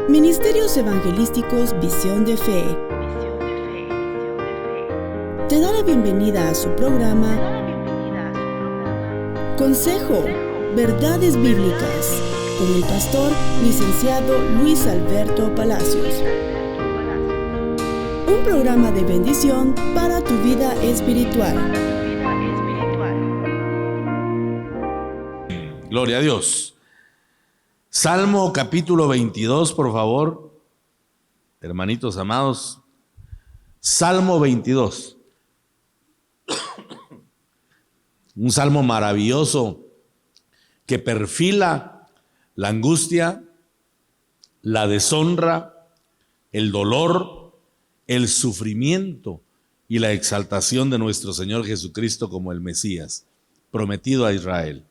Ministerios Evangelísticos Visión de Fe te da la bienvenida a su programa Consejo, Verdades Bíblicas, con el pastor licenciado Luis Alberto Palacios. Un programa de bendición para tu vida espiritual. Gloria a Dios. Salmo capítulo 22, por favor. Hermanitos amados. Salmo 22. Un salmo maravilloso que perfila la angustia, la deshonra, el dolor, el sufrimiento y la exaltación de nuestro Señor Jesucristo como el Mesías, prometido a Israel.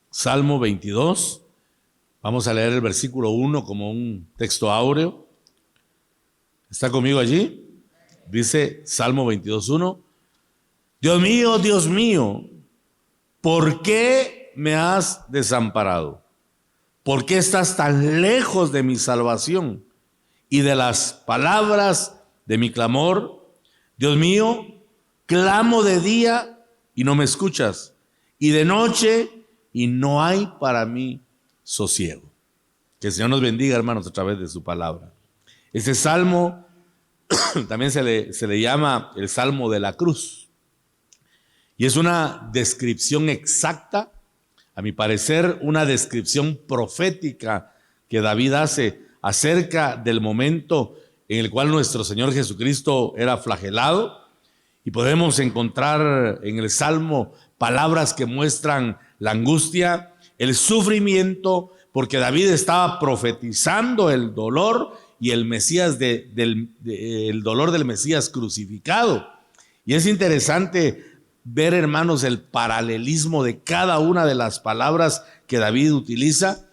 Salmo 22, vamos a leer el versículo 1 como un texto áureo. ¿Está conmigo allí? Dice Salmo 22:1. Dios mío, ¿por qué me has desamparado? ¿Por qué estás tan lejos de mi salvación y de las palabras de mi clamor? Dios mío, clamo de día y no me escuchas, y de noche y no hay para mí sosiego. Que el Señor nos bendiga, hermanos, a través de su palabra. Este salmo también se le llama el Salmo de la Cruz. Y es una descripción exacta, a mi parecer, una descripción profética que David hace acerca del momento en el cual nuestro Señor Jesucristo era flagelado. Y podemos encontrar en el Salmo palabras que muestran la angustia, el sufrimiento, porque David estaba profetizando el dolor y el Mesías el dolor del Mesías crucificado. Y es interesante ver, hermanos, el paralelismo de cada una de las palabras que David utiliza.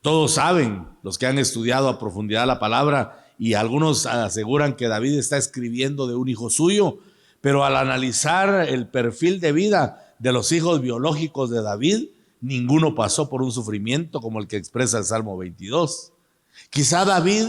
Todos saben, los que han estudiado a profundidad la palabra, y algunos aseguran que David está escribiendo de un hijo suyo, pero al analizar el perfil de vida de los hijos biológicos de David, ninguno pasó por un sufrimiento como el que expresa el Salmo 22. Quizá David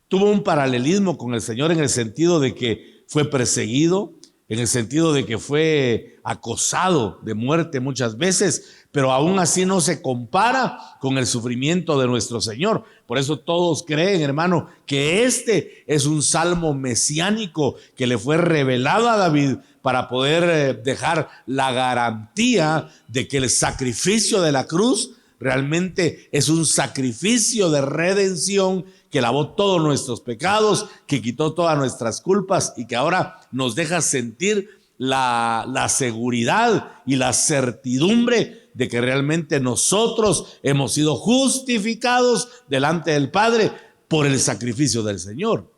tuvo un paralelismo con el Señor en el sentido de que fue perseguido, en el sentido de que fue acosado de muerte muchas veces, pero aún así no se compara con el sufrimiento de nuestro Señor. Por eso todos creen, hermano, que este es un salmo mesiánico que le fue revelado a David para poder dejar la garantía de que el sacrificio de la cruz realmente es un sacrificio de redención que lavó todos nuestros pecados, que quitó todas nuestras culpas y que ahora nos deja sentir la seguridad y la certidumbre de que realmente nosotros hemos sido justificados delante del Padre por el sacrificio del Señor.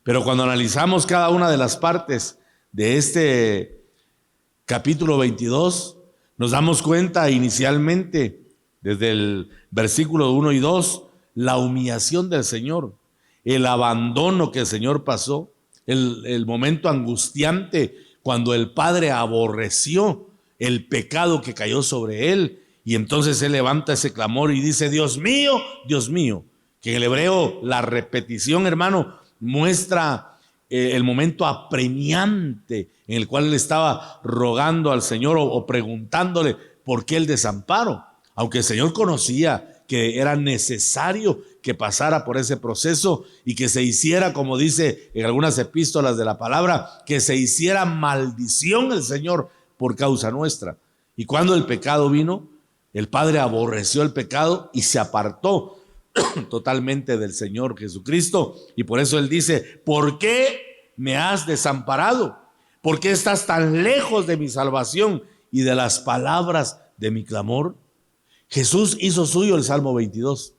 Pero cuando analizamos cada una de las partes de este capítulo 22, nos damos cuenta inicialmente, desde el versículo 1 y 2, la humillación del Señor, el abandono que el Señor pasó, el momento angustiante cuando el Padre aborreció el pecado que cayó sobre él, y entonces él levanta ese clamor y dice: Dios mío, que en el hebreo la repetición, hermano, muestra el momento apremiante en el cual él estaba rogando al Señor o preguntándole por qué el desamparo, aunque el Señor conocía que era necesario que pasara por ese proceso y que se hiciera, como dice en algunas epístolas de la palabra, que se hiciera maldición el Señor por causa nuestra. Y cuando el pecado vino, el Padre aborreció el pecado y se apartó totalmente del Señor Jesucristo. Y por eso él dice: ¿por qué me has desamparado? ¿Por qué estás tan lejos de mi salvación y de las palabras de mi clamor? Jesús hizo suyo el Salmo 22,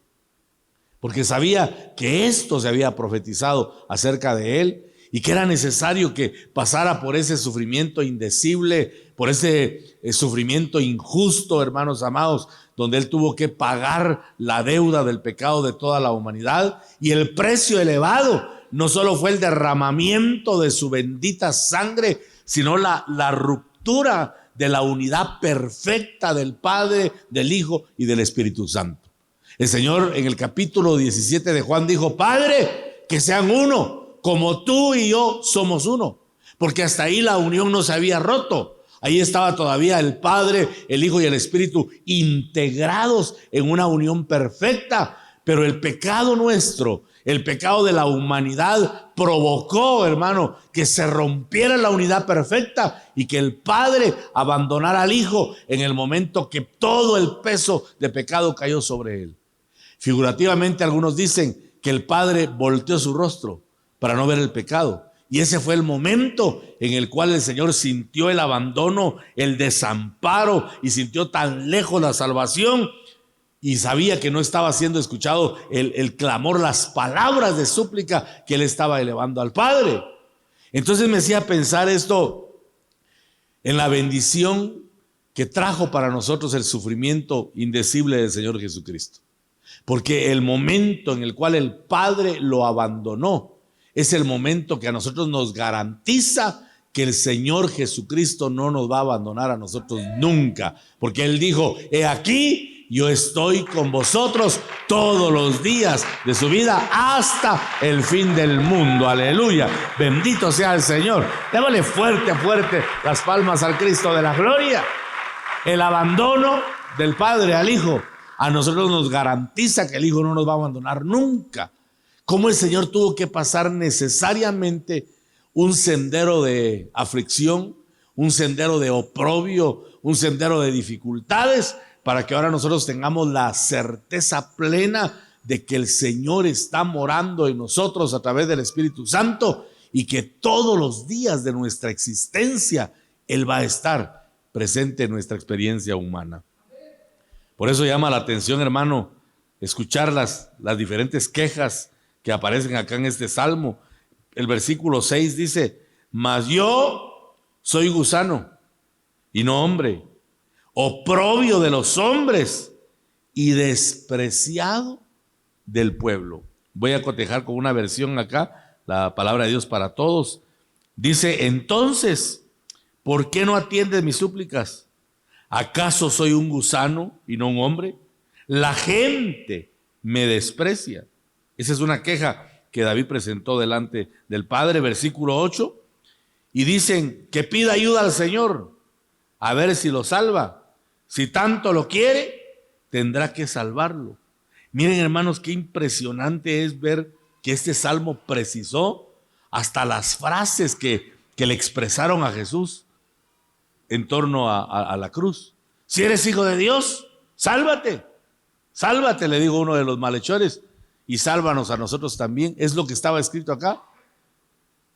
porque sabía que esto se había profetizado acerca de él y que era necesario que pasara por ese sufrimiento indecible, por ese sufrimiento injusto, hermanos amados, donde él tuvo que pagar la deuda del pecado de toda la humanidad. Y el precio elevado no solo fue el derramamiento de su bendita sangre, sino la ruptura de la unidad perfecta del Padre, del Hijo y del Espíritu Santo. El Señor en el capítulo 17 de Juan dijo: Padre, que sean uno, como tú y yo somos uno. Porque hasta ahí la unión no se había roto. Ahí estaba todavía el Padre, el Hijo y el Espíritu integrados en una unión perfecta. Pero el pecado nuestro, el pecado de la humanidad provocó, hermano, que se rompiera la unidad perfecta y que el Padre abandonara al Hijo en el momento que todo el peso de pecado cayó sobre él. Figurativamente, algunos dicen que el Padre volteó su rostro para no ver el pecado. Y ese fue el momento en el cual el Señor sintió el abandono, el desamparo, y sintió tan lejos la salvación. Y sabía que no estaba siendo escuchado el clamor, las palabras de súplica que él estaba elevando al Padre. Entonces me hacía pensar esto en la bendición que trajo para nosotros el sufrimiento indecible del Señor Jesucristo. Porque el momento en el cual el Padre lo abandonó es el momento que a nosotros nos garantiza que el Señor Jesucristo no nos va a abandonar a nosotros nunca. Porque Él dijo: he aquí, yo estoy con vosotros todos los días de su vida hasta el fin del mundo. Aleluya. Bendito sea el Señor. Démosle fuerte, fuerte las palmas al Cristo de la gloria. El abandono del Padre al Hijo a nosotros nos garantiza que el Hijo no nos va a abandonar nunca. Cómo el Señor tuvo que pasar necesariamente un sendero de aflicción, un sendero de oprobio, un sendero de dificultades, para que ahora nosotros tengamos la certeza plena de que el Señor está morando en nosotros a través del Espíritu Santo y que todos los días de nuestra existencia Él va a estar presente en nuestra experiencia humana. Por eso llama la atención, hermano, escuchar las diferentes quejas que aparecen acá en este salmo. El versículo 6 dice: mas yo soy gusano y no hombre, oprobio de los hombres y despreciado del pueblo. Voy a cotejar con una versión acá, la palabra de Dios para todos. Dice: entonces, ¿por qué no atiendes mis súplicas? ¿Acaso soy un gusano y no un hombre? La gente me desprecia. Esa es una queja que David presentó delante del Padre, versículo 8. Y dicen que pida ayuda al Señor, a ver si lo salva. Si tanto lo quiere, tendrá que salvarlo. Miren, hermanos, qué impresionante es ver que este salmo precisó hasta las frases que le expresaron a Jesús en torno a la cruz. Si eres hijo de Dios, sálvate. Sálvate, le dijo uno de los malhechores, y sálvanos a nosotros también. Es lo que estaba escrito acá.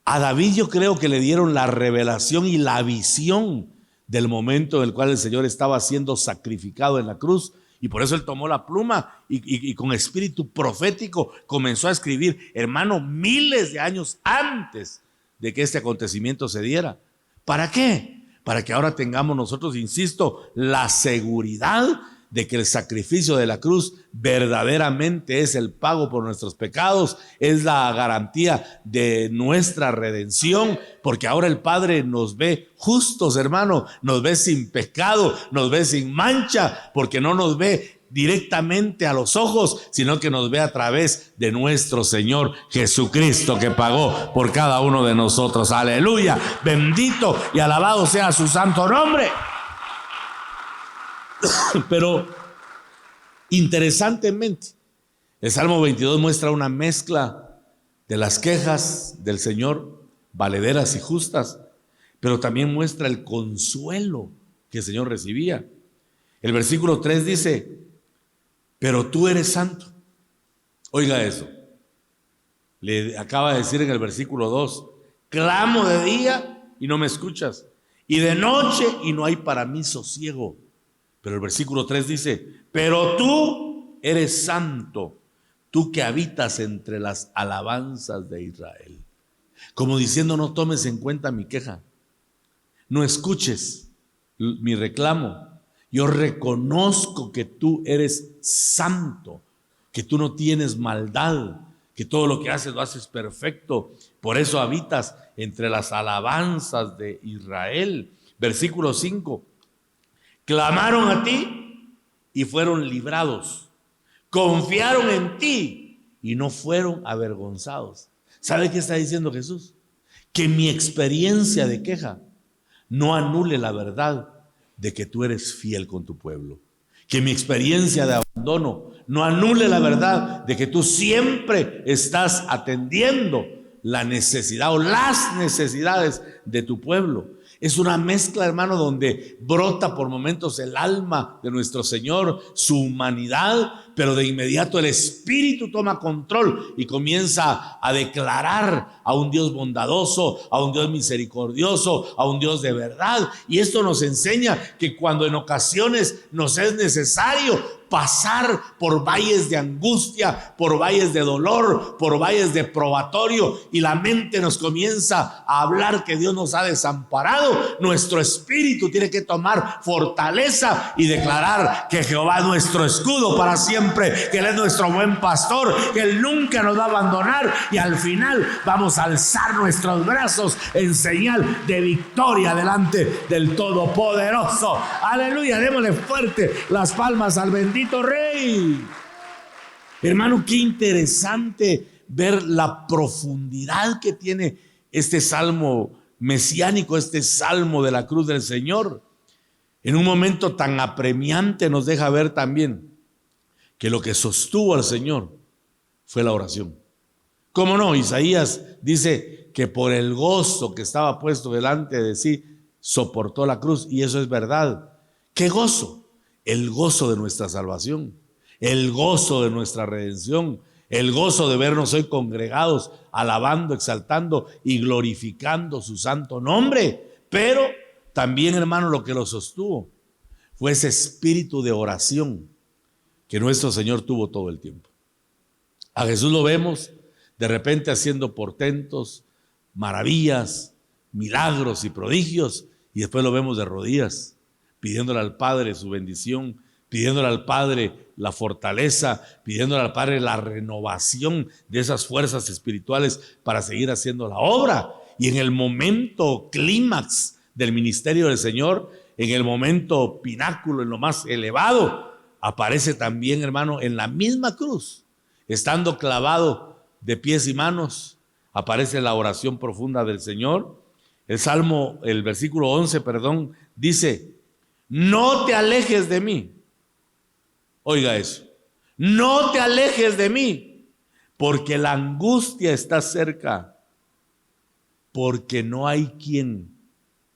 A David yo creo que le dieron la revelación y la visión del momento en el cual el Señor estaba siendo sacrificado en la cruz, y por eso él tomó la pluma y con espíritu profético comenzó a escribir, hermano, miles de años antes de que este acontecimiento se diera. ¿Para qué? Para que ahora tengamos nosotros, insisto, la seguridad de que el sacrificio de la cruz verdaderamente es el pago por nuestros pecados, es la garantía de nuestra redención, porque ahora el Padre nos ve justos, hermano, nos ve sin pecado, nos ve sin mancha, porque no nos ve directamente a los ojos, sino que nos ve a través de nuestro Señor Jesucristo, que pagó por cada uno de nosotros. Aleluya, bendito y alabado sea su santo nombre. Pero interesantemente, el Salmo 22 muestra una mezcla de las quejas del Señor, valederas y justas, pero también muestra el consuelo que el Señor recibía. El versículo 3 dice: pero tú eres santo. Oiga eso. Le acaba de decir en el versículo 2: clamo de día y no me escuchas, y de noche y no hay para mí sosiego. Pero el versículo 3 dice: pero tú eres santo, tú que habitas entre las alabanzas de Israel. Como diciendo: no tomes en cuenta mi queja, no escuches mi reclamo. Yo reconozco que tú eres santo, que tú no tienes maldad, que todo lo que haces lo haces perfecto. Por eso habitas entre las alabanzas de Israel. Versículo 5: clamaron a ti y fueron librados. confiaron en ti y no fueron avergonzados. ¿Sabe qué está diciendo Jesús? Que mi experiencia de queja no anule la verdad de que tú eres fiel con tu pueblo. Que mi experiencia de abandono no anule la verdad de que tú siempre estás atendiendo la necesidad o las necesidades de tu pueblo. Es una mezcla, hermano, donde brota por momentos el alma de nuestro Señor, su humanidad, pero de inmediato el Espíritu toma control y comienza a declarar a un Dios bondadoso, a un Dios misericordioso, a un Dios de verdad. Y esto nos enseña que cuando en ocasiones nos es necesario pasar por valles de angustia, por valles de dolor, por valles de probatorio, y la mente nos comienza a hablar que Dios nos ha desamparado, nuestro espíritu tiene que tomar fortaleza y declarar que Jehová es nuestro escudo para siempre, que Él es nuestro buen pastor, que Él nunca nos va a abandonar, y al final vamos a alzar nuestros brazos en señal de victoria delante del Todopoderoso. Aleluya, démosle fuerte las palmas al bendito Rey. Hermano, qué interesante ver la profundidad que tiene este salmo mesiánico, este salmo de la cruz del Señor. En un momento tan apremiante nos deja ver también que lo que sostuvo al Señor fue la oración. ¿Cómo no? Isaías dice que por el gozo que estaba puesto delante de sí soportó la cruz, y eso es verdad. ¿Qué gozo? El gozo de nuestra salvación, el gozo de nuestra redención, el gozo de vernos hoy congregados, alabando, exaltando y glorificando su santo nombre. Pero también, hermano, lo que lo sostuvo fue ese espíritu de oración que nuestro Señor tuvo todo el tiempo. A Jesús lo vemos de repente haciendo portentos, maravillas, milagros y prodigios, y después lo vemos de rodillas, pidiéndole al Padre su bendición, pidiéndole al Padre la fortaleza, pidiéndole al Padre la renovación de esas fuerzas espirituales para seguir haciendo la obra. Y en el momento clímax del ministerio del Señor, en el momento pináculo, en lo más elevado, aparece también, hermano, en la misma cruz, estando clavado de pies y manos, aparece la oración profunda del Señor. El versículo 11, dice: no te alejes de mí. Oiga eso. No te alejes de mí, porque la angustia está cerca, porque no hay quien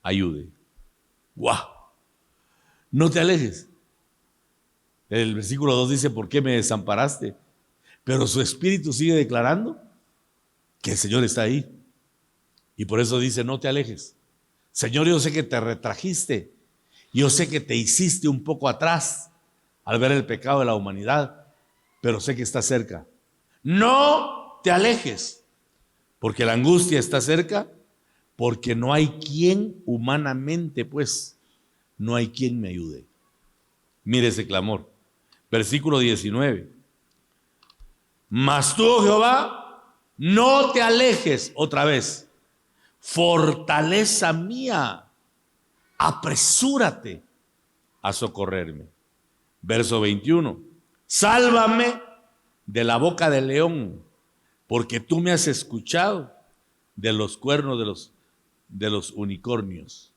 ayude. ¡Guau! No te alejes. El versículo 2 dice: ¿por qué me desamparaste? Pero su espíritu sigue declarando que el Señor está ahí. Y por eso dice: no te alejes. Señor, yo sé que te retrajiste. Yo sé que te hiciste un poco atrás al ver el pecado de la humanidad, pero sé que está cerca. No te alejes, porque la angustia está cerca, porque no hay quien humanamente, pues, no hay quien me ayude. Mire ese clamor. Versículo 19. Mas tú, oh Jehová, no te alejes, otra vez, fortaleza mía, apresúrate a socorrerme. Verso 21. Sálvame de la boca del león, porque tú me has escuchado de los cuernos de los unicornios.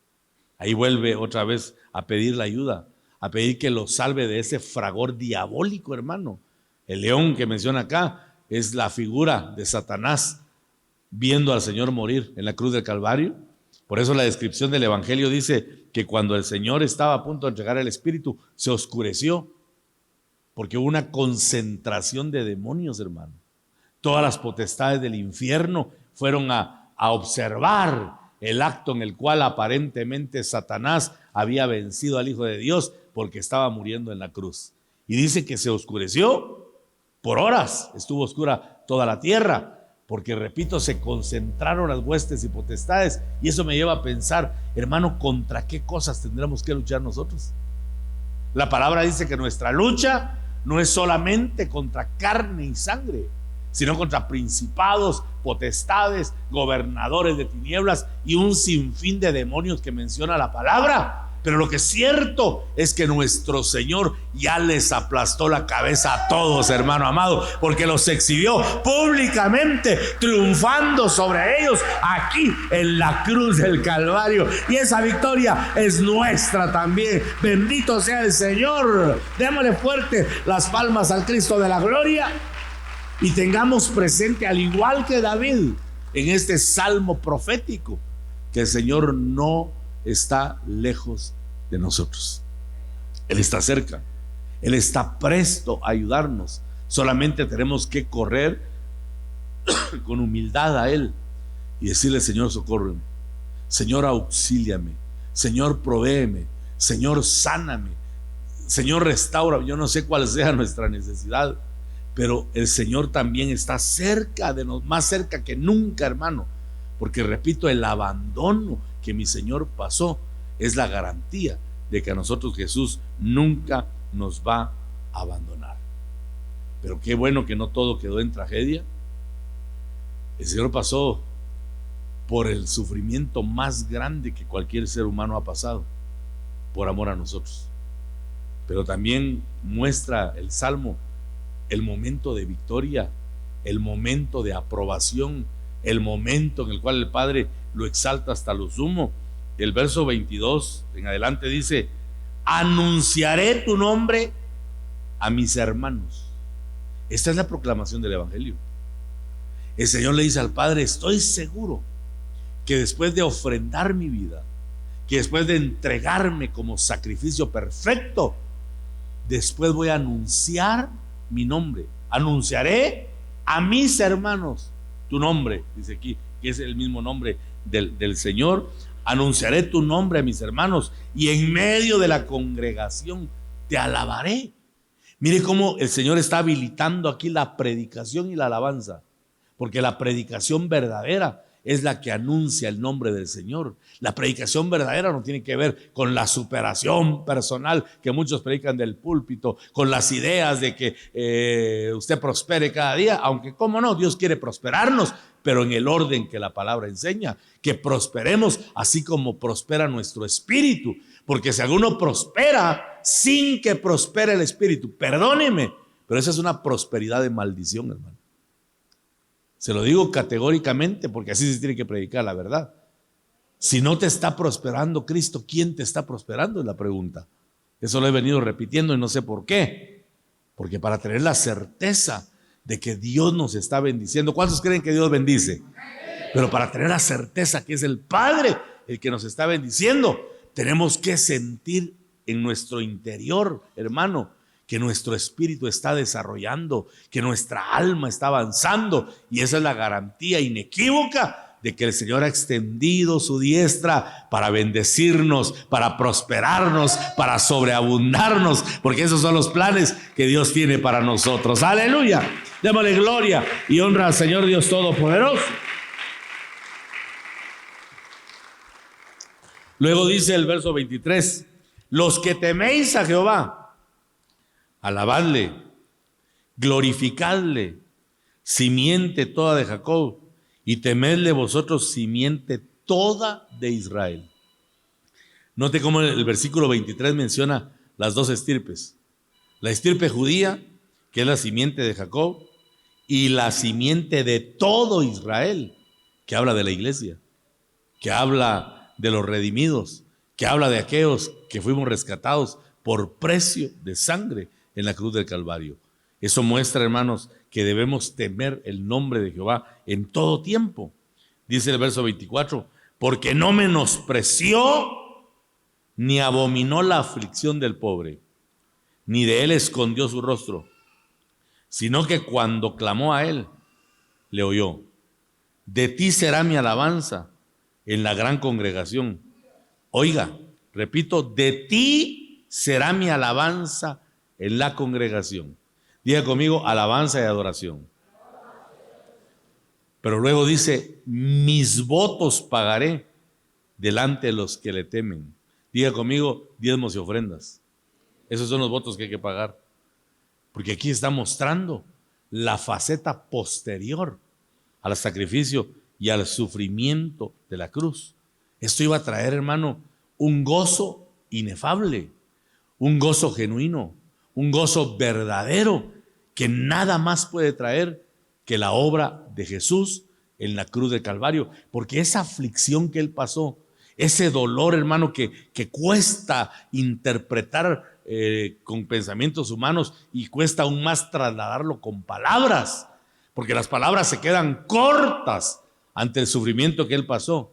Ahí vuelve otra vez a pedir la ayuda, a pedir que lo salve de ese fragor diabólico, hermano. El león que menciona acá es la figura de Satanás viendo al Señor morir en la cruz del Calvario. Por eso la descripción del Evangelio dice que cuando el Señor estaba a punto de entregar el Espíritu, se oscureció, porque hubo una concentración de demonios, hermano. Todas las potestades del infierno fueron a observar el acto en el cual aparentemente Satanás había vencido al Hijo de Dios, porque estaba muriendo en la cruz. Y dice que se oscureció por horas, estuvo oscura toda la tierra, porque, repito, se concentraron las huestes y potestades. Y eso me lleva a pensar, hermano, ¿contra qué cosas tendremos que luchar nosotros? La palabra dice que nuestra lucha no es solamente contra carne y sangre, sino contra principados, potestades, gobernadores de tinieblas y un sinfín de demonios que menciona la palabra. pero lo que es cierto es que nuestro Señor ya les aplastó la cabeza a todos, hermano amado, porque los exhibió públicamente, triunfando sobre ellos aquí en la cruz del Calvario. Y esa victoria es nuestra también. Bendito sea el Señor. Démosle fuerte las palmas al Cristo de la gloria y tengamos presente, al igual que David, en este salmo profético, que el Señor no está lejos de nosotros. Él está cerca, Él está presto a ayudarnos. Solamente tenemos que correr con humildad a Él y decirle: Señor, socórreme, Señor, auxíliame, Señor, provéeme, Señor, sáname, Señor, restaura. Yo no sé cuál sea nuestra necesidad, pero el Señor también está cerca de nosotros, más cerca que nunca, hermano, porque repito, el abandono que mi Señor pasó es la garantía de que a nosotros Jesús nunca nos va a abandonar. Pero qué bueno que no todo quedó en tragedia. El Señor pasó por el sufrimiento más grande que cualquier ser humano ha pasado, por amor a nosotros. Pero también muestra el Salmo el momento de victoria, el momento de aprobación, el momento en el cual el Padre lo exalta hasta lo sumo. El verso 22 en adelante dice: anunciaré tu nombre a mis hermanos. Esta es la proclamación del Evangelio. El Señor le dice al Padre: estoy seguro que después de ofrendar mi vida, que después de entregarme como sacrificio perfecto, después voy a anunciar mi nombre. Anunciaré a mis hermanos tu nombre, dice aquí, que es el mismo nombre del Señor. Anunciaré tu nombre a mis hermanos y en medio de la congregación te alabaré. Mire cómo el Señor está habilitando aquí la predicación y la alabanza, porque la predicación verdadera es la que anuncia el nombre del Señor. La predicación verdadera no tiene que ver con la superación personal que muchos predican del púlpito, con las ideas de que usted prospere cada día, aunque cómo no, Dios quiere prosperarnos, pero en el orden que la palabra enseña, que prosperemos así como prospera nuestro espíritu. Porque si alguno prospera sin que prospere el espíritu, perdóneme, pero esa es una prosperidad de maldición, hermano. Se lo digo categóricamente porque así se tiene que predicar la verdad. Si no te está prosperando Cristo, ¿quién te está prosperando? Es la pregunta. Eso lo he venido repitiendo y no sé por qué. Porque para tener la certeza de que Dios nos está bendiciendo. ¿Cuántos creen que Dios bendice? Pero para tener la certeza que es el Padre el que nos está bendiciendo, tenemos que sentir en nuestro interior, hermano, que nuestro espíritu está desarrollando, que nuestra alma está avanzando, y esa es la garantía inequívoca de que el Señor ha extendido su diestra para bendecirnos, para prosperarnos, para sobreabundarnos, porque esos son los planes que Dios tiene para nosotros. Aleluya. Démosle gloria y honra al Señor Dios Todopoderoso. Luego dice el verso 23: los que teméis a Jehová, alabadle, glorificadle, simiente toda de Jacob, y temedle vosotros, simiente toda de Israel. Note cómo el versículo 23 menciona las dos estirpes: la estirpe judía, que es la simiente de Jacob, y la simiente de todo Israel, que habla de la iglesia, que habla de los redimidos, que habla de aquellos que fuimos rescatados por precio de sangre en la cruz del Calvario. Eso muestra, hermanos, que debemos temer el nombre de Jehová en todo tiempo. Dice el verso 24: porque no menospreció ni abominó la aflicción del pobre, ni de él escondió su rostro, sino que cuando clamó a él, le oyó. De ti será mi alabanza en la gran congregación. Oiga, repito, de ti será mi alabanza en la congregación. Diga conmigo: alabanza y adoración. Pero luego dice: mis votos pagaré delante de los que le temen. Diga conmigo: diezmos y ofrendas. Esos son los votos que hay que pagar, porque aquí está mostrando la faceta posterior al sacrificio y al sufrimiento de la cruz. Esto iba a traer, hermano, un gozo inefable, un gozo genuino, un gozo verdadero que nada más puede traer que la obra de Jesús en la cruz del Calvario. Porque esa aflicción que Él pasó, ese dolor, hermano, que cuesta interpretar con pensamientos humanos y cuesta aún más trasladarlo con palabras, porque las palabras se quedan cortas ante el sufrimiento que Él pasó.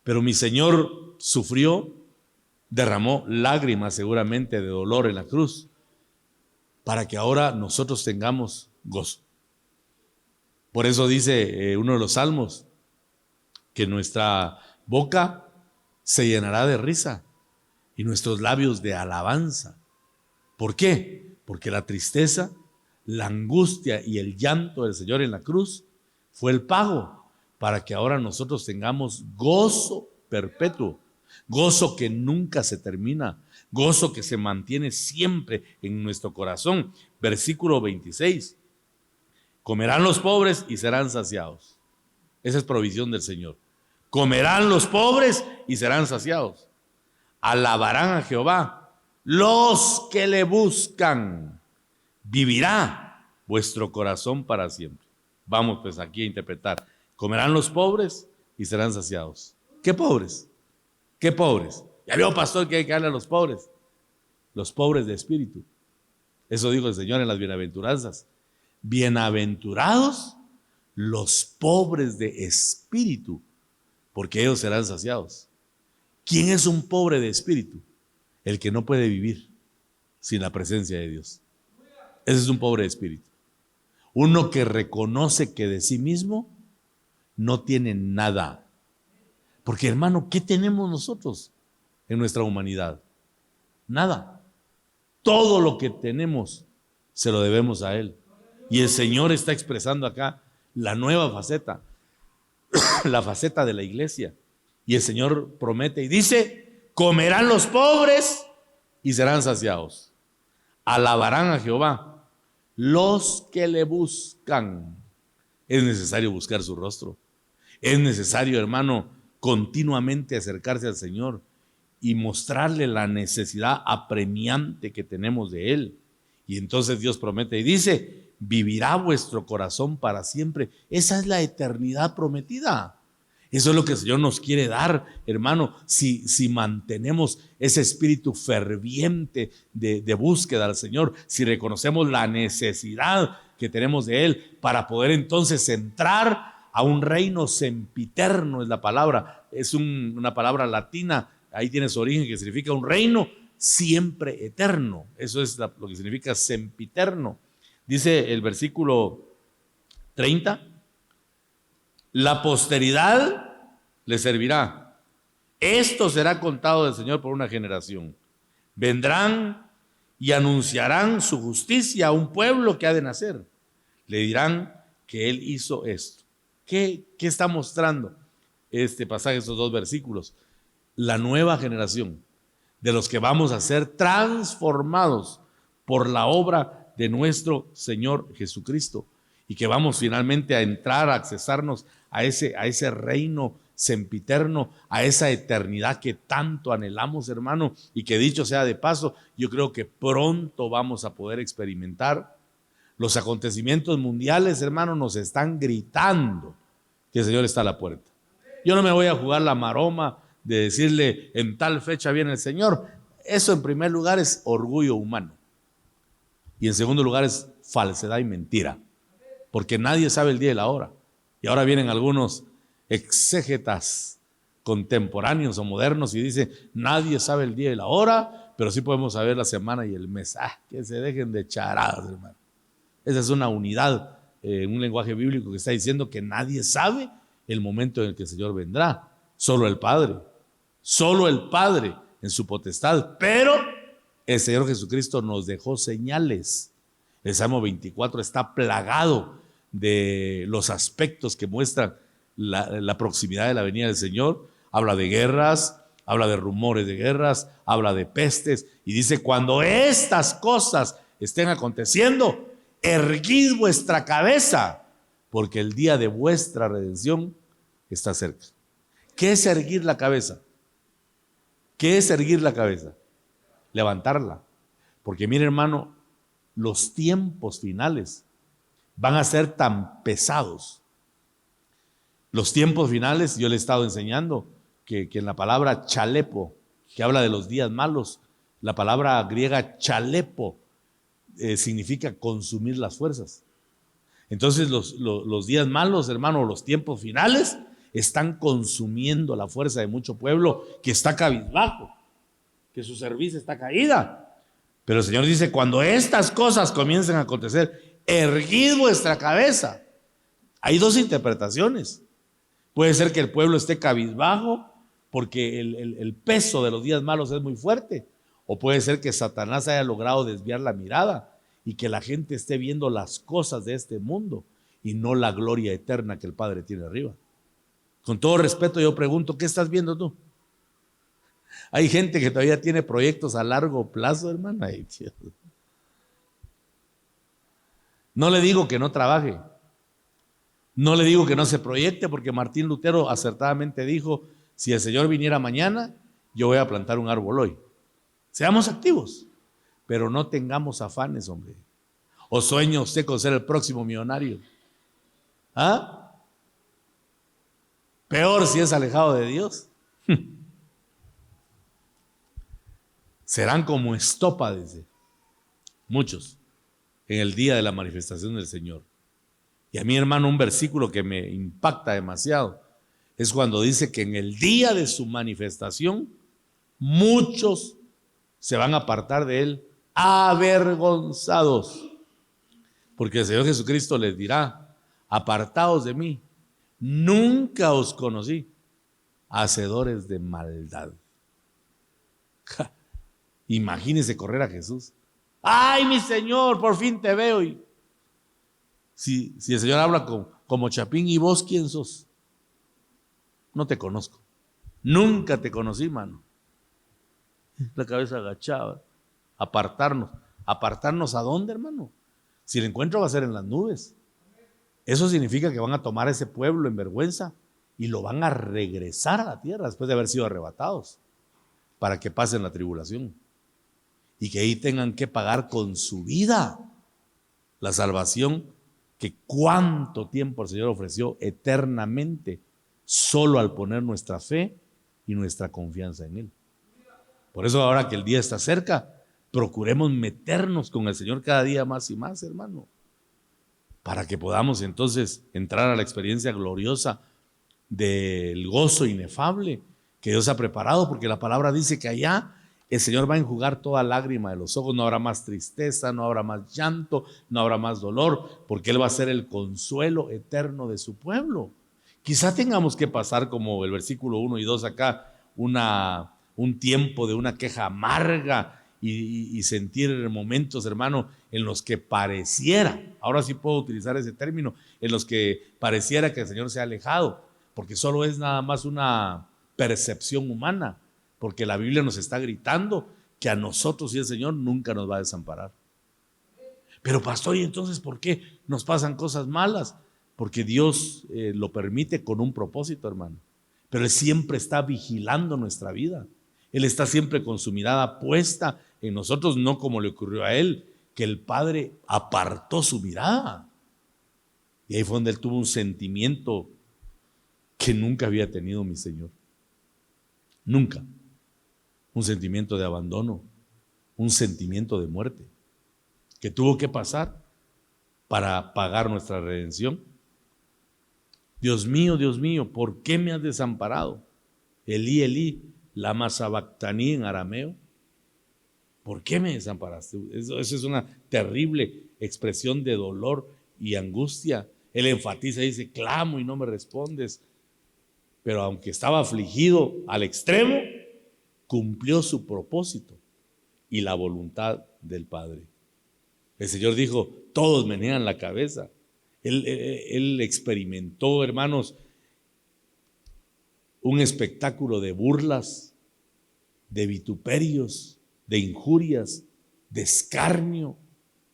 Pero mi Señor sufrió, derramó lágrimas seguramente de dolor en la cruz, para que ahora nosotros tengamos gozo. Por eso dice uno de los salmos, que nuestra boca se llenará de risa y nuestros labios de alabanza. ¿Por qué? Porque la tristeza, la angustia y el llanto del Señor en la cruz fue el pago para que ahora nosotros tengamos gozo perpetuo, gozo que nunca se termina, gozo que se mantiene siempre en nuestro corazón. Versículo 26. Comerán los pobres y serán saciados. Esa es provisión del Señor. Comerán los pobres y serán saciados. Alabarán a Jehová los que le buscan. Vivirá vuestro corazón para siempre. Vamos pues aquí a interpretar. Comerán los pobres y serán saciados. ¿Qué pobres? ¿Qué pobres? Ya vio, pastor, que hay que darle a los pobres. Los pobres de espíritu. Eso dijo el Señor en las bienaventuranzas. Bienaventurados los pobres de espíritu, porque ellos serán saciados. ¿Quién es un pobre de espíritu? El que no puede vivir sin la presencia de Dios. Ese es un pobre de espíritu. Uno que reconoce que de sí mismo no tiene nada. Porque, hermano, ¿qué tenemos nosotros en nuestra humanidad? Nada. Todo lo que tenemos se lo debemos a Él. Y el Señor está expresando acá la nueva faceta, la faceta de la iglesia. Y el Señor promete y dice: comerán los pobres y serán saciados. Alabarán a Jehová los que le buscan. Es necesario buscar su rostro. Es necesario, hermano, continuamente acercarse al Señor y mostrarle la necesidad apremiante que tenemos de Él. Y entonces Dios promete y dice: vivirá vuestro corazón para siempre. Esa es la eternidad prometida. Eso es lo que el Señor nos quiere dar, hermano, si mantenemos ese espíritu ferviente de búsqueda al Señor, si reconocemos la necesidad que tenemos de Él para poder entonces entrar a un reino sempiterno. Es la palabra, es una palabra latina, ahí tiene su origen, que significa un reino siempre eterno. Eso es lo que significa sempiterno. Dice el versículo 30, la posteridad le servirá. Esto será contado del Señor por una generación. Vendrán y anunciarán su justicia a un pueblo que ha de nacer. Le dirán que Él hizo esto. ¿Qué está mostrando este pasaje, estos dos versículos? La nueva generación de los que vamos a ser transformados por la obra de nuestro Señor Jesucristo, y que vamos finalmente a entrar, a accesarnos a ese reino sempiterno, a esa eternidad que tanto anhelamos, hermano, y que, dicho sea de paso, yo creo que pronto vamos a poder experimentar. Los acontecimientos mundiales, hermano, nos están gritando que el Señor está a la puerta. Yo no me voy a jugar la maroma de decirle en tal fecha viene el Señor. Eso en primer lugar es orgullo humano. Y en segundo lugar es falsedad y mentira. Porque nadie sabe el día y la hora. Y ahora vienen algunos exégetas contemporáneos o modernos y dicen: nadie sabe el día y la hora, pero sí podemos saber la semana y el mes. Que se dejen de charadas, hermano. Esa es una unidad, un lenguaje bíblico que está diciendo que nadie sabe el momento en el que el Señor vendrá. Solo el Padre en su potestad. Pero el Señor Jesucristo nos dejó señales. El Salmo 24 está plagado de los aspectos que muestran la proximidad de la venida del Señor. Habla de guerras, habla de rumores de guerras, habla de pestes, y dice: cuando estas cosas estén aconteciendo, erguid vuestra cabeza, porque el día de vuestra redención está cerca. ¿Qué es erguir la cabeza? ¿Qué es erguir la cabeza? levantarla. Porque mire, hermano, los tiempos finales van a ser tan pesados. Los tiempos finales, yo le he estado enseñando que en la palabra chalepo, que habla de los días malos, la palabra griega chalepo significa consumir las fuerzas. Entonces los días malos, hermano, los tiempos finales están consumiendo la fuerza de mucho pueblo que está cabizbajo, que su cerviz está caída. Pero el Señor dice, cuando estas cosas comiencen a acontecer, erguid vuestra cabeza. Hay dos interpretaciones. Puede ser que el pueblo esté cabizbajo porque el peso de los días malos es muy fuerte. O puede ser que Satanás haya logrado desviar la mirada y que la gente esté viendo las cosas de este mundo y no la gloria eterna que el Padre tiene arriba. Con todo respeto yo pregunto, ¿qué estás viendo tú? Hay gente que todavía tiene proyectos a largo plazo, hermano. Ay, Dios. No le digo que no trabaje, no le digo que no se proyecte, porque Martín Lutero acertadamente dijo, si el Señor viniera mañana, yo voy a plantar un árbol hoy. Seamos activos, pero no tengamos afanes, hombre. ¿O sueña usted con ser el próximo millonario? ¿Ah? Peor si es alejado de Dios. Serán como estopa, dice muchos, en el día de la manifestación del Señor. Y a mí, hermano, un versículo que me impacta demasiado es cuando dice que en el día de su manifestación muchos se van a apartar de él avergonzados, porque el Señor Jesucristo les dirá, apartaos de mí, nunca os conocí, hacedores de maldad. Imagínense correr a Jesús. Ay, mi Señor, por fin te veo. Y si el Señor habla como Chapín, ¿y vos quién sos? No te conozco. Nunca te conocí, mano. La cabeza agachada. Apartarnos. ¿Apartarnos a dónde, hermano? Si el encuentro va a ser en las nubes. Eso significa que van a tomar a ese pueblo en vergüenza y lo van a regresar a la tierra después de haber sido arrebatados para que pasen la tribulación. Y que ahí tengan que pagar con su vida la salvación que cuánto tiempo el Señor ofreció eternamente, solo al poner nuestra fe y nuestra confianza en Él. Por eso ahora que el día está cerca, procuremos meternos con el Señor cada día más y más, hermano, para que podamos entonces entrar a la experiencia gloriosa del gozo inefable que Dios ha preparado, porque la palabra dice que allá el Señor va a enjugar toda lágrima de los ojos, no habrá más tristeza, no habrá más llanto, no habrá más dolor, porque Él va a ser el consuelo eterno de su pueblo. Quizá tengamos que pasar, como el versículo 1 y 2 acá, un tiempo de una queja amarga y sentir momentos, hermano, en los que pareciera, ahora sí puedo utilizar ese término, en los que pareciera que el Señor se ha alejado, porque solo es nada más una percepción humana. Porque la Biblia nos está gritando que a nosotros y el Señor nunca nos va a desamparar. Pero pastor, ¿y entonces por qué nos pasan cosas malas? Porque Dios lo permite con un propósito, hermano. Pero Él siempre está vigilando nuestra vida. Él está siempre con su mirada puesta en nosotros, no como le ocurrió a Él, que el Padre apartó su mirada. Y ahí fue donde Él tuvo un sentimiento que nunca había tenido mi Señor. Nunca. Un sentimiento de abandono, un sentimiento de muerte, que tuvo que pasar para pagar nuestra redención. Dios mío, ¿por qué me has desamparado? Elí, Elí, lama sabactaní en arameo. ¿Por qué me desamparaste? Eso es una terrible expresión de dolor y angustia. Él enfatiza y dice, clamo y no me respondes. Pero aunque estaba afligido al extremo, cumplió su propósito y la voluntad del Padre. El Señor dijo, todos menean la cabeza. Él experimentó, hermanos, un espectáculo de burlas, de vituperios, de injurias, de escarnio,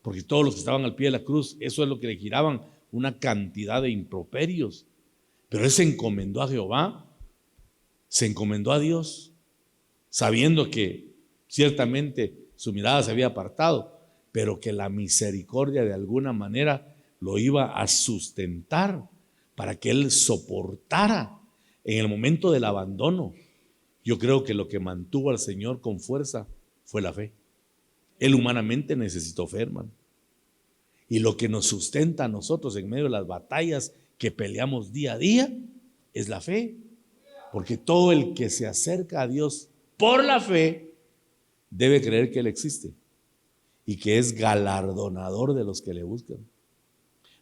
porque todos los que estaban al pie de la cruz, eso es lo que le giraban, una cantidad de improperios. Pero Él se encomendó a Jehová, se encomendó a Dios, sabiendo que Ciertamente su mirada se había apartado, pero que la misericordia de alguna manera lo iba a sustentar para que él soportara en el momento del abandono. Yo creo que lo que mantuvo al Señor con fuerza fue la fe. Él humanamente necesitó fe, hermano. Y lo que nos sustenta a nosotros en medio de las batallas que peleamos día a día es la fe. Porque todo el que se acerca a Dios por la fe debe creer que Él existe y que es galardonador de los que le buscan.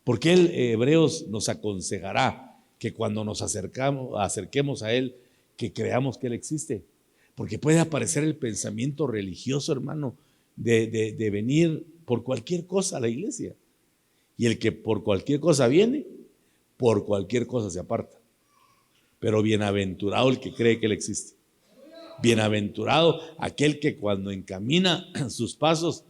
Porque el Hebreos nos aconsejará que cuando nos acerquemos a Él, que creamos que Él existe. Porque puede aparecer el pensamiento religioso, hermano, de venir por cualquier cosa a la iglesia. Y el que por cualquier cosa viene, por cualquier cosa se aparta. Pero bienaventurado el que cree que Él existe. Bienaventurado aquel que cuando encamina sus pasos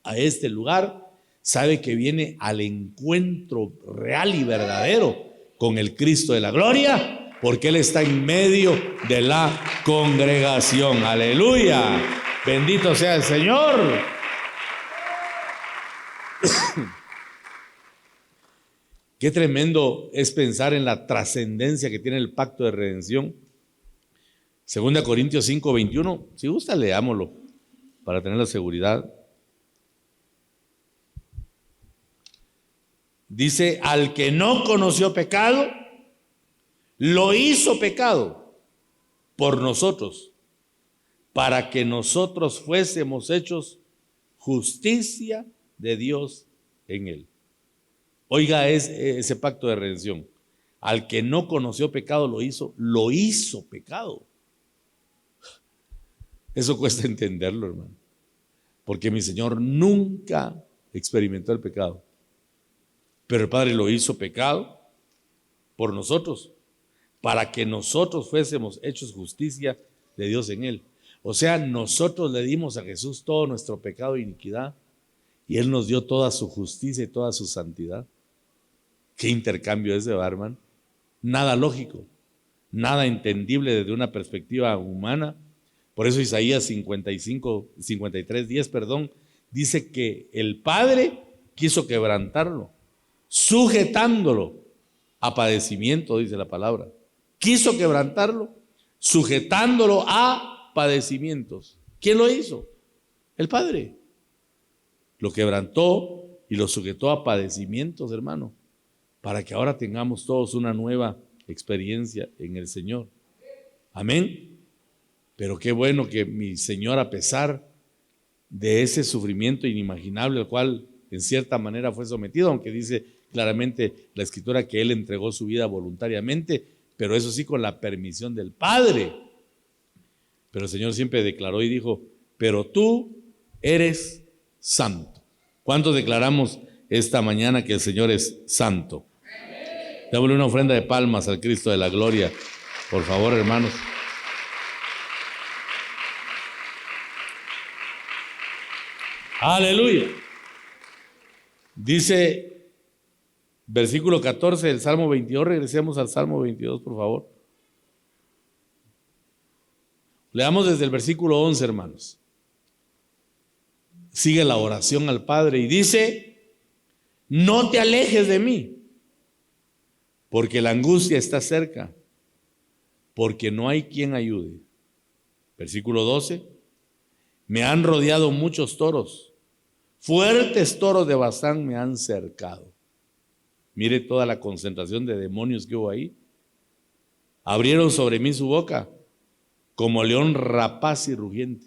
a este lugar, sabe que viene al encuentro real y verdadero con el Cristo de la gloria, porque Él está en medio de la congregación. Aleluya, bendito sea el Señor. Qué tremendo es pensar en la trascendencia que tiene el pacto de redención. 2 Corintios 5:21, si gusta leámoslo para tener la seguridad. Dice, al que no conoció pecado, lo hizo pecado por nosotros, para que nosotros fuésemos hechos justicia de Dios en él. Oiga ese pacto de redención. Al que no conoció pecado, lo hizo pecado. Eso cuesta entenderlo, hermano. Porque mi Señor nunca experimentó el pecado. Pero el Padre lo hizo pecado por nosotros, para que nosotros fuésemos hechos justicia de Dios en Él. O sea, nosotros le dimos a Jesús todo nuestro pecado e iniquidad, y Él nos dio toda su justicia y toda su santidad. ¿Qué intercambio es de hermano? Nada lógico, nada entendible desde una perspectiva humana. Por eso Isaías 53:10, dice que el Padre quiso quebrantarlo, sujetándolo a padecimiento, dice la palabra. Quiso quebrantarlo, sujetándolo a padecimientos. ¿Quién lo hizo? El Padre. Lo quebrantó y lo sujetó a padecimientos, hermano, para que ahora tengamos todos una nueva experiencia en el Señor. Amén. Pero qué bueno que mi Señor, a pesar de ese sufrimiento inimaginable al cual en cierta manera fue sometido, aunque dice claramente la Escritura que Él entregó su vida voluntariamente, pero eso sí con la permisión del Padre. Pero el Señor siempre declaró y dijo, pero tú eres santo. ¿Cuántos declaramos esta mañana que el Señor es santo? Démosle una ofrenda de palmas al Cristo de la gloria, por favor, hermanos. Aleluya. Dice versículo 14 del Salmo 22, regresemos al Salmo 22, por favor. Leamos desde el versículo 11, hermanos. Sigue la oración al Padre y dice, no te alejes de mí, porque la angustia está cerca, porque no hay quien ayude. Versículo 12, me han rodeado muchos toros, fuertes toros de Basán me han cercado. Mire toda la concentración de demonios que hubo ahí. Abrieron sobre mí su boca, como león rapaz y rugiente.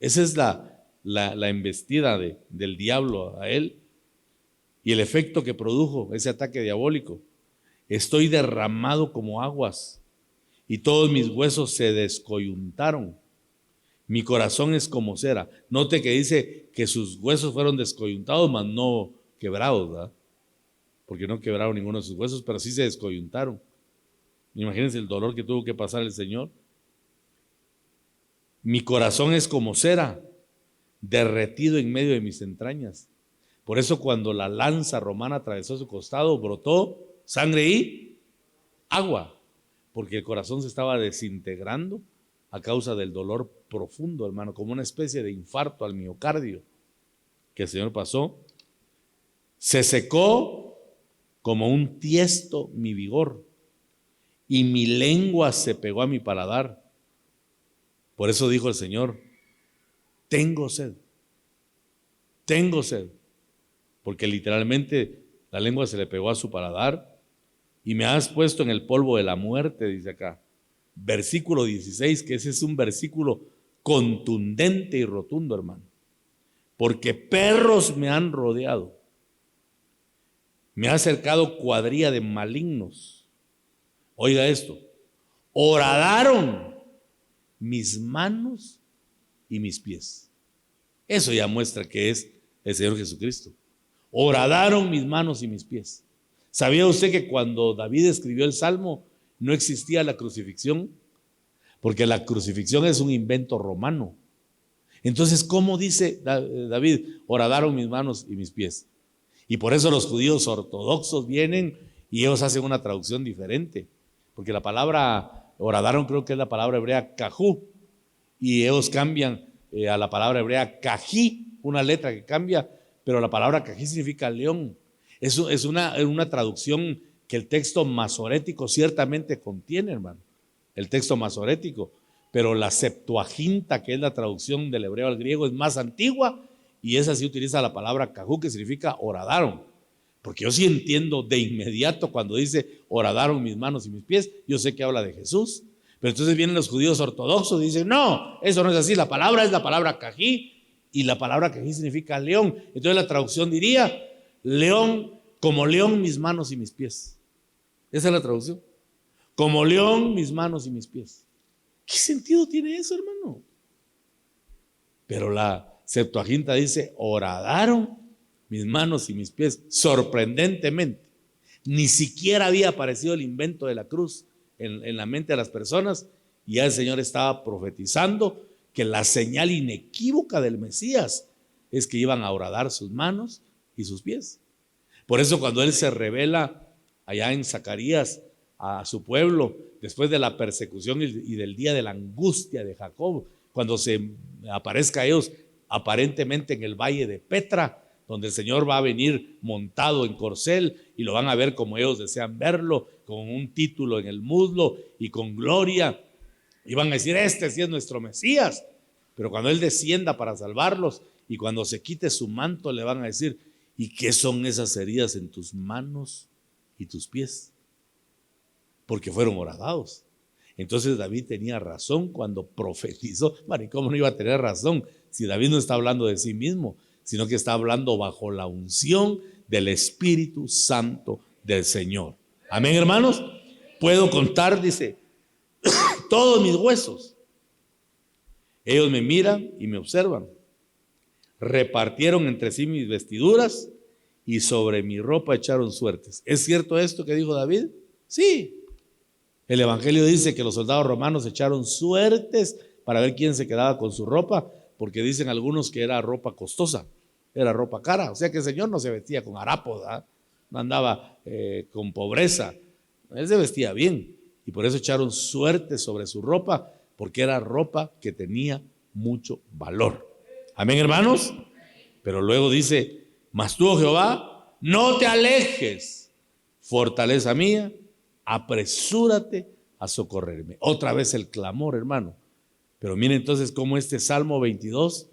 Esa es la embestida del diablo a él y el efecto que produjo ese ataque diabólico. Estoy derramado como aguas y todos mis huesos se descoyuntaron. Mi corazón es como cera. Note que dice que sus huesos fueron descoyuntados, mas no quebrados, ¿verdad? Porque no quebraron ninguno de sus huesos, pero sí se descoyuntaron. Imagínense el dolor que tuvo que pasar el Señor. Mi corazón es como cera, derretido en medio de mis entrañas. Por eso cuando la lanza romana atravesó su costado, brotó sangre y agua, porque el corazón se estaba desintegrando a causa del dolor profundo, hermano, como una especie de infarto al miocardio que el Señor pasó. Se secó como un tiesto mi vigor y mi lengua se pegó a mi paladar. Por eso dijo el Señor: tengo sed, porque literalmente la lengua se le pegó a su paladar. Y me has puesto en el polvo de la muerte, dice acá. Versículo 16, que ese es un versículo contundente y rotundo, hermano. Porque perros me han rodeado. Me ha acercado cuadrilla de malignos. Oiga esto: horadaron mis manos y mis pies. Eso ya muestra que es el Señor Jesucristo. Horadaron mis manos y mis pies. ¿Sabía usted que cuando David escribió el Salmo no existía la crucifixión? Porque la crucifixión es un invento romano. Entonces, ¿cómo dice David? Horadaron mis manos y mis pies. Y por eso los judíos ortodoxos vienen y ellos hacen una traducción diferente. Porque la palabra horadaron creo que es la palabra hebrea cajú. Y ellos cambian a la palabra hebrea cají, una letra que cambia, pero la palabra cají significa león. Eso es una traducción que el texto masorético ciertamente contiene, hermano. El texto masorético. Pero la Septuaginta, que es la traducción del hebreo al griego, es más antigua y esa sí utiliza la palabra cajú, que significa horadaron. Porque yo sí entiendo de inmediato cuando dice horadaron mis manos y mis pies, yo sé que habla de Jesús. Pero entonces vienen los judíos ortodoxos y dicen: no, eso no es así, la palabra es la palabra cají y la palabra cají significa león. Entonces la traducción diría: león, como león mis manos y mis pies. Esa es la traducción. Como león mis manos y mis pies. ¿Qué sentido tiene eso, hermano? Pero la Septuaginta dice: horadaron mis manos y mis pies. Sorprendentemente, ni siquiera había aparecido el invento de la cruz en la mente de las personas, y ya el Señor estaba profetizando que la señal inequívoca del Mesías es que iban a horadar sus manos y sus pies. Por eso cuando Él se revela allá en Zacarías a su pueblo, después de la persecución y del día de la angustia de Jacob, cuando se aparezca a ellos aparentemente en el valle de Petra, donde el Señor va a venir montado en corcel y lo van a ver como ellos desean verlo, con un título en el muslo y con gloria, y van a decir: este sí es nuestro Mesías. Pero cuando Él descienda para salvarlos y cuando se quite su manto, le van a decir: ¿y qué son esas heridas en tus manos y tus pies? Porque fueron horadados. Entonces David tenía razón cuando profetizó. ¿Y cómo no iba a tener razón si David no está hablando de sí mismo, sino que está hablando bajo la unción del Espíritu Santo del Señor? Amén, hermanos. Puedo contar, dice, todos mis huesos. Ellos me miran y me observan. Repartieron entre sí mis vestiduras y sobre mi ropa echaron suertes. ¿Es cierto esto que dijo David? Sí. El Evangelio dice que los soldados romanos echaron suertes para ver quién se quedaba con su ropa, porque dicen algunos que era ropa costosa, era ropa cara. O sea que el Señor no se vestía con harapos, ¿verdad? No andaba con pobreza. Él se vestía bien y por eso echaron suertes sobre su ropa, porque era ropa que tenía mucho valor. Amén, hermanos. Pero luego dice: mas tú, oh Jehová, no te alejes, fortaleza mía, apresúrate a socorrerme. Otra vez el clamor, hermano. Pero miren entonces cómo este Salmo 22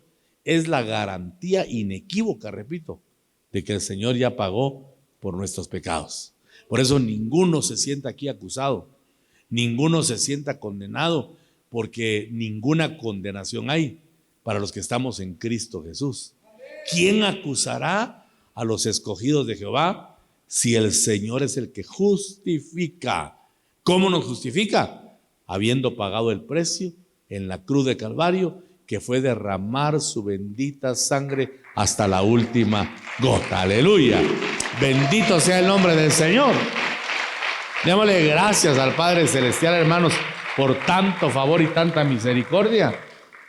es la garantía inequívoca, repito, de que el Señor ya pagó por nuestros pecados. Por eso ninguno se sienta aquí acusado, ninguno se sienta condenado, porque ninguna condenación hay para los que estamos en Cristo Jesús. ¿Quién acusará a los escogidos de Jehová si el Señor es el que justifica? ¿Cómo nos justifica? Habiendo pagado el precio en la cruz de Calvario, que fue derramar su bendita sangre hasta la última gota. Aleluya. Bendito sea el nombre del Señor. Démosle gracias al Padre Celestial, hermanos, por tanto favor y tanta misericordia,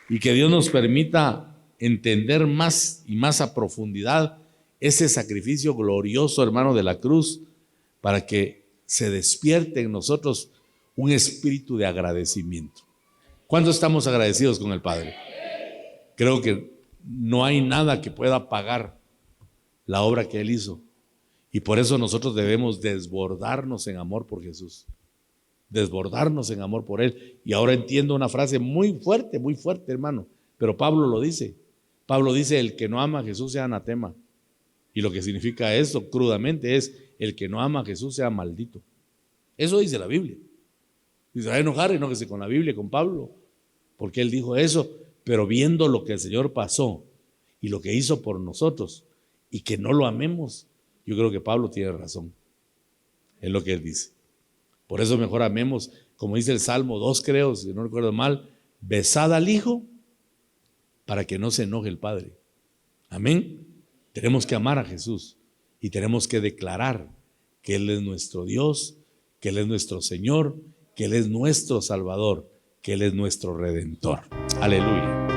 y que Dios nos permita entender más y más a profundidad ese sacrificio glorioso, hermano, de la cruz, para que se despierte en nosotros un espíritu de agradecimiento. ¿Cuánto estamos agradecidos con el Padre? Creo que no hay nada que pueda pagar la obra que Él hizo. Y por eso nosotros debemos desbordarnos en amor por Jesús. Desbordarnos en amor por Él. Y ahora entiendo una frase muy fuerte, hermano. Pero Pablo lo dice. Pablo dice, el que no ama a Jesús sea anatema. Y lo que significa esto crudamente es, el que no ama a Jesús sea maldito. Eso dice la Biblia. Y se va a enojar, enójese con la Biblia, con Pablo, porque él dijo eso, pero viendo lo que el Señor pasó y lo que hizo por nosotros y que no lo amemos, yo creo que Pablo tiene razón. Es lo que él dice. Por eso mejor amemos, como dice el Salmo 2, creo, si no recuerdo mal, besad al Hijo para que no se enoje el Padre. Amén. Tenemos que amar a Jesús y tenemos que declarar que Él es nuestro Dios, que Él es nuestro Señor, que Él es nuestro Salvador, que Él es nuestro Redentor. Aleluya.